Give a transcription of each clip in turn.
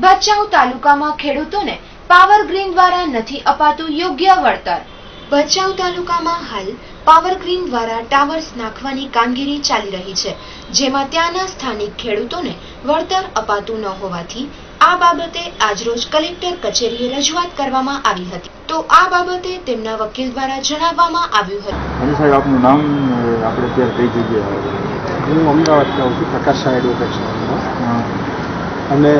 ભચાઉ તાલુકામાં ખેડૂતોને power green દ્વારા નથી અપાતું યોગ્ય વળતર। ભચાઉ તાલુકામાં હાલ પાવર ગ્રીન દ્વારા ટાવર્સ નાખવાની કામગીરી ચાલી રહી છે, જેમાં ત્યાંના સ્થાનિક ખેડૂતોને વળતર અપાતું ન હોવાથી આ બાબતે આજરોજ કલેક્ટર કચેરીએ રજૂઆત કરવામાં આવી હતી। તો આ બાબતે તેમના વકીલ દ્વારા જણાવવામાં આવ્યું હતું। હાજી સાહેબ, આપનું નામ આપણે ત્યાં કઈ જગ્યાએ? હું અમદાવાદથી આવું છું, પ્રકાશ શાહ એડવોકેટ અને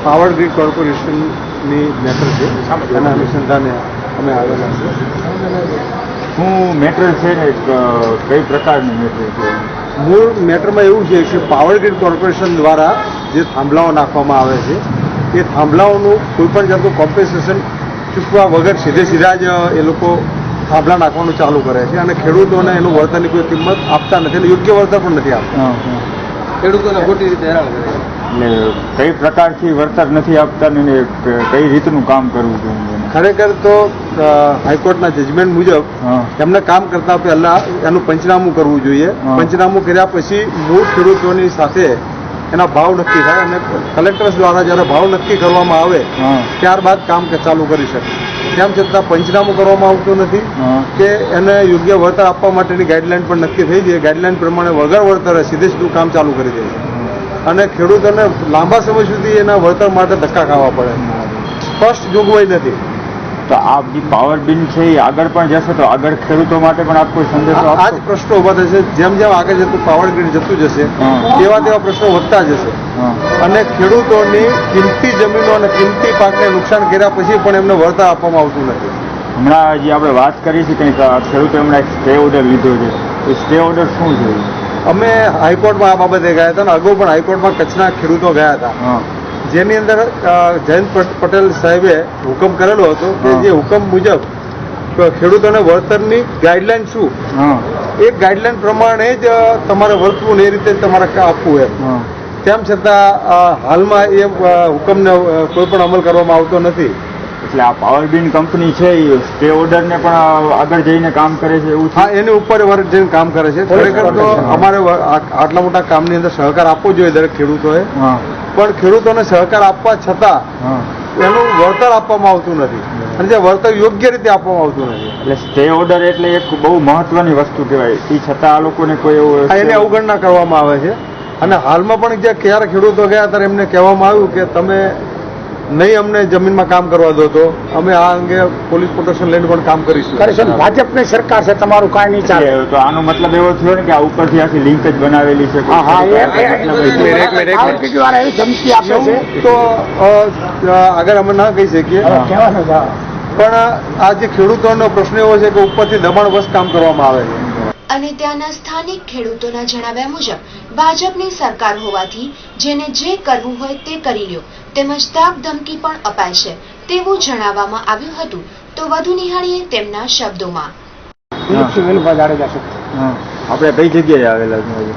પાવર ગ્રીડ કોર્પોરેશનની મેટર છે, એના અનુસંધાને અમે આવેલા છીએ। શું મેટર છે ને કઈ પ્રકારની મેટર છે? મૂળ મેટરમાં એવું છે કે પાવર ગ્રીડ કોર્પોરેશન દ્વારા જે થાંભલાઓ નાખવામાં આવે છે એ થાંભલાઓનું કોઈપણ જાતનું કોમ્પન્સેશન ચૂકવા વગર સીધા જ એ લોકો થાંભલા નાખવાનું ચાલુ કરે છે અને ખેડૂતોને એનું વળતરની કોઈ કિંમત આપતા નથી અને યોગ્ય વળતર પણ નથી આપતા। ખેડૂતોને ખોટી રીતે હેરાન કરે છે। એટલે કઈ પ્રકારથી વળતર નથી આપતા ને કઈ રીતનું કામ કરવું જોઈએ? ખરેખર તો હાઈકોર્ટના જજમેન્ટ મુજબ એમને કામ કરતા પહેલા એનું પંચનામું કરવું જોઈએ। પંચનામું કર્યા પછી મૂળ ખેડૂતોની સાથે એના ભાવ નક્કી થાય અને કલેક્ટર દ્વારા જ્યારે ભાવ નક્કી કરવામાં આવે ત્યારબાદ કામ ચાલુ કરી શકે। તેમ છતાં પંચનામું કરવામાં આવતું નથી કે એને યોગ્ય વળતર આપવા માટેની ગાઈડલાઈન પણ નક્કી થઈ જાય। ગાઈડલાઈન પ્રમાણે વગર વળતરે સીધું કામ ચાલુ કરી દે છે અને ખેડૂતોને લાંબા સમય સુધી એના વળતર માટે ધક્કા ખાવા પડે। સ્પષ્ટ જોગવાઈ નથી। તો આ જે પાવર બિલ છે એ આગળ પણ જશે તો આગળ ખેડૂતો માટે પણ આપ કોઈ સંદેશો આપશો? આ જ પ્રશ્નો ઉભા થશે। જેમ જેમ આગળ જતું પાવર ગ્રીડ જતું જશે તેવા પ્રશ્નો વધતા જશે અને ખેડૂતોની કિંમતી જમીનો અને કિંમતી પાકને નુકસાન કર્યા પછી પણ એમને વળતર આપવામાં આવતું નથી। હમણાં જે આપણે વાત કરી છે કંઈક ખેડૂતો હમણાં એક સ્ટે ઓર્ડર લીધો છે, એ સ્ટે ઓર્ડર શું છે? અમે હાઈકોર્ટમાં આ બાબતે ગયા હતા અને અગાઉ પણ હાઈકોર્ટમાં કચ્છના ખેડૂતો ગયા હતા, જેની અંદર જયંત પટેલ સાહેબે હુકમ કરેલો હતો કે જે હુકમ મુજબ ખેડૂતોને વળતરની ગાઈડલાઈન શું એ ગાઈડલાઈન પ્રમાણે જ તમારે વર્તવું ને એ રીતે તમારે આપવું એમ। તેમ છતાં હાલમાં એ હુકમને કોઈ પણ અમલ કરવામાં આવતો નથી। એટલે આ પાવર બીન કંપની છે એ સ્ટે ઓર્ડરને પણ આગળ જઈને કામ કરે છે એવું? હા, એની ઉપર વર્ગ જઈને કામ કરે છે। ખરેખર તો અમારે આટલા મોટા કામની અંદર સહકાર આપવો જોઈએ દરેક ખેડૂતોએ, પણ ખેડૂતોને સહકાર આપવા છતાં એનું વળતર આપવામાં આવતું નથી અને જે વળતર યોગ્ય રીતે આપવામાં આવતું નથી। એટલે સ્ટે ઓર્ડર એટલે એક બહુ મહત્વની વસ્તુ કહેવાય, એ છતાં આ લોકોને કોઈ એવું એની અવગણના કરવામાં આવે છે અને હાલમાં પણ જે ક્યારે ખેડૂતો ગયા ત્યારે એમને કહેવામાં આવ્યું કે તમે નહીં અમને જમીનમાં કામ કરવા દો તો અમે આ અંગે પોલીસ પ્રોટેક્શન લઈને પણ કામ કરીશું। ભાજપની સરકાર છે, તમારું કાંઈ નહીં ચાલે। તો આનો મતલબ એવો થયો ને કે આ ઉપરથી આખી લિંક જ બનાવેલી છે? ધમકી આપે છે તો આગળ અમે ના કહી શકીએ, પણ આ જે ખેડૂતોનો પ્રશ્ન એવો છે કે ઉપરથી દબાણવશ કામ કરવામાં આવે છે। અને ત્યાંના સ્થાનિક ખેડૂતોના જણાવ્યા મુજબ ભાજપની સરકાર હોવાથી જેને જે કરવું હોય તે કરી લ્યો તેમજ ધાક ધમકી પણ અપાય છે તેવું જણાવવામાં આવ્યું હતું। તો વધુ નિહાળીએ તેમના શબ્દોમાં। આપણે કઈ જગ્યાએ આવેલા છીએ?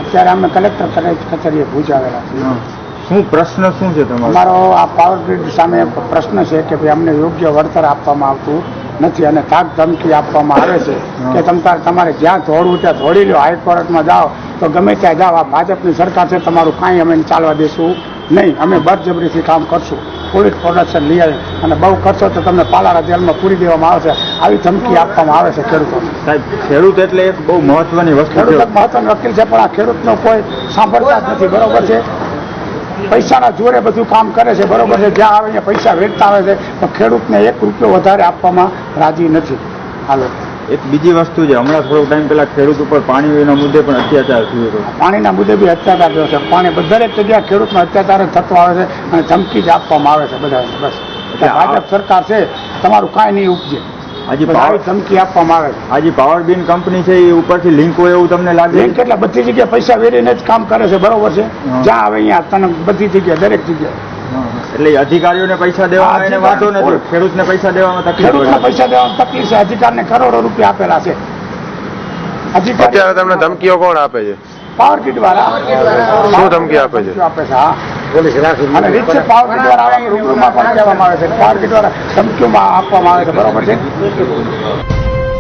અત્યારે અમે કલેક્ટર કચેરીએ ભુજ આવેલા છીએ। શું પ્રશ્ન શું છે તમારો? અમારો આ પાવર ગ્રીડ સામે પ્રશ્ન છે કે ભાઈ અમને યોગ્ય વળતર આપવામાં આવતું નથી અને ધાક ધમકી આપવામાં આવે છે કે તમારે જ્યાં દોડવું ત્યાં દોડી લો, હાઈકોર્ટમાં જાઓ તો ગમે ત્યાં જાઓ, આ ભાજપની સરકાર છે, તમારું કાંઈ અમે ચાલવા દેશું નહીં, અમે બળજબરીથી કામ કરશું, પોલીસ પ્રોટેક્શન લઈ આવી અને બહુ કરશો તો તમને પાલારા જેલમાં પૂરી દેવામાં આવશે, આવી ધમકી આપવામાં આવે છે ખેડૂતોને। સાહેબ, ખેડૂત એટલે એક બહુ મહત્વની વસ્તુ, ખેડૂત મહત્વનો વકીલ છે, પણ આ ખેડૂતનો કોઈ સાંભળતા જ નથી, બરોબર છે? પૈસાના જોરે બધું કામ કરે છે, બરોબર છે? જ્યાં આવે ત્યાં પૈસા વેચતા આવે છે, તો ખેડૂતને 1 રૂપિયો વધારે આપવામાં રાજી નથી। હાલો, એક બીજી વસ્તુ છે, હમણાં થોડોક ટાઈમ પહેલા ખેડૂત ઉપર પાણીના મુદ્દે પણ અત્યાચાર થયો હતો। પાણીના મુદ્દે બી અત્યાચાર થયો છે, પાણી દરેક જગ્યાએ ખેડૂતનો અત્યાચાર થતો આવે છે અને ધમકી જ આપવામાં આવે છે બધાને। બસ ભાજપ સરકાર છે, તમારું કાંઈ નહીં ઉપજે, હજી ધમકી આપવામાં આવે છે। હજી પાવર બીન કંપની છે એ ઉપરથી લિંક હોય એવું તમને લાગે? લિંક એટલે બધી જગ્યાએ પૈસા વેરીને જ કામ કરે છે, બરોબર છે? જ્યાં આવે અહીંયા તને બધી જગ્યાએ, દરેક જગ્યાએ। એટલે અધિકારીઓને પૈસા દેવામાં વાંધો નથી, ખેડૂતને પૈસા દેવામાં તકલીફ? ખેડૂતને પૈસા દેવામાં તકલીફ છે, અધિકારને કરોડો રૂપિયા આપેલા છે। અત્યારે તમને ધમકીઓ કોણ આપે છે? પાવર ગ્રીડ વાળા। શું ધમકી આપે છે? હા, પોલીસ રાખી અને રીત છે પાવર ગ્રીડ વાળા રૂબરૂમાં પણ કહેવામાં આવે છે, પાવર ગ્રીડ વાળા ધમકીઓમાં આપવામાં આવે છે, બરોબર છે?